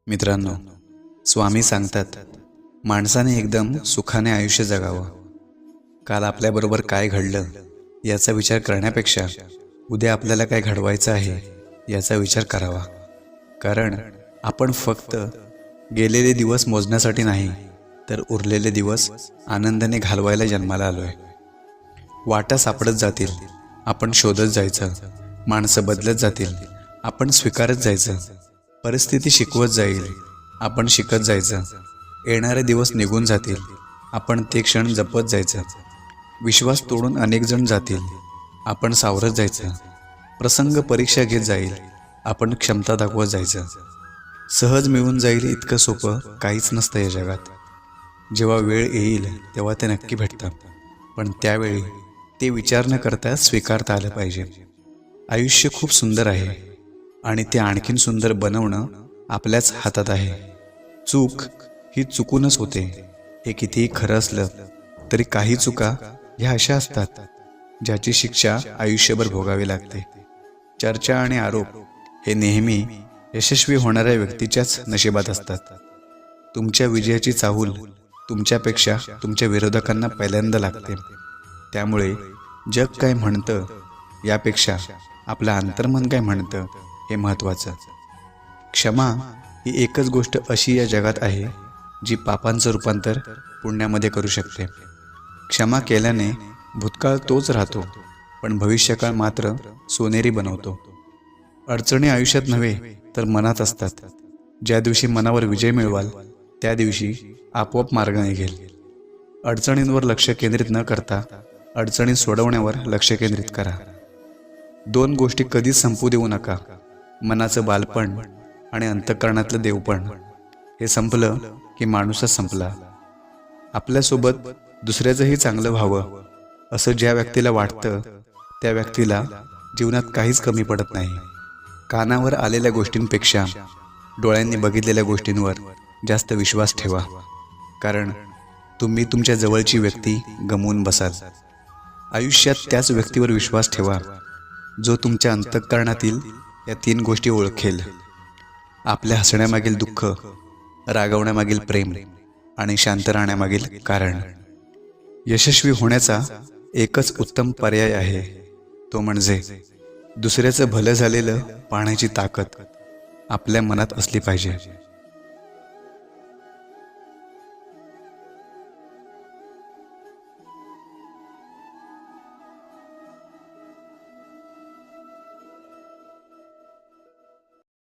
मित्रांनो, स्वामी सांगतात, माणसाने एकदम सुखाने आयुष्य जगावं. काल आपल्याबरोबर काय घडलं याचा विचार करण्यापेक्षा उद्या आपल्याला काय घडवायचं आहे याचा विचार करावा. कारण आपण फक्त गेलेले दिवस मोजण्यासाठी नाही, तर उरलेले दिवस आनंदाने घालवायला जन्माला आलोय. वाटा सापडत जातील, आपण शोधत जायचं. माणसं बदलत जातील, आपण स्वीकारत जायचं. परिस्थिती शिकवत जाईल, आपण शिकत जायचं. येणारे दिवस निघून जातील, आपण ते क्षण जपत जायचं. विश्वास तोडून अनेक जण जातील, आपण सावरत जायचं. प्रसंग परीक्षा घेत जाईल, आपण क्षमता दाखवत जायचं. सहज मिळून जाईल इतकं सोपं काहीच नसतं या जगात. जेव्हा वेळ येईल तेव्हा ते नक्की भेटतं, पण त्यावेळी ते विचार न करता स्वीकारता आलं पाहिजे. आयुष्य खूप सुंदर आहे आणि ते आणखीन सुंदर बनवणं आपल्याच हातात आहे. चूक ही चुकूनच होते, हे कितीही खरं असलं तरी काही चुका ह्या अशा असतात ज्याची शिक्षा आयुष्यभर भोगावी लागते. चर्चा आणि आरोप हे नेहमी यशस्वी होणाऱ्या व्यक्तीच्याच नशिबात असतात. तुमच्या विजयाची चाहूल तुमच्यापेक्षा तुमच्या विरोधकांना पहिल्यांदा लागते. त्यामुळे जग काय म्हणतं यापेक्षा आपलं अंतर्मन काय म्हणतं हे महत्त्वाचं. क्षमा ही एकच गोष्ट अशी या जगात आहे जी पापांचं रूपांतर पुण्यामध्ये करू शकते. क्षमा केल्याने भूतकाळ तोच राहतो, पण भविष्यकाळ मात्र सोनेरी बनवतो. अडचणी आयुष्यात नव्हे तर मनात असतात. ज्या दिवशी मनावर विजय मिळवाल त्या दिवशी आपोआप मार्ग निघेल. अडचणींवर लक्ष केंद्रित न करता अडचणी सोडवण्यावर लक्ष केंद्रित करा. दोन गोष्टी कधीच संपू देऊ नका. मनाचं बालपण आणि अंतःकरणातलं देवपण. हे संपलं की माणूसच संपला. आपल्यासोबत दुसऱ्याचंही चांगलं व्हावं असं ज्या व्यक्तीला वाटतं त्या व्यक्तीला जीवनात काहीच कमी पडत नाही. कानावर आलेल्या गोष्टींपेक्षा डोळ्यांनी बघितलेल्या गोष्टींवर जास्त विश्वास ठेवा, कारण तुम्ही तुमच्या जवळची व्यक्ती गमावून बसाल. आयुष्यात त्याच व्यक्तीवर विश्वास ठेवा जो तुमच्या अंतःकरणातील या 3 गोष्टी ओळखेल. आपल्या हसण्यामागील दुःख, रागवण्यामागील प्रेम आणि शांत राहण्यामागील कारण. यशस्वी होण्याचा एकच उत्तम पर्याय आहे, तो म्हणजे दुसऱ्याचं भलं झालेलं पाहण्याची ताकद आपल्या मनात असली पाहिजे.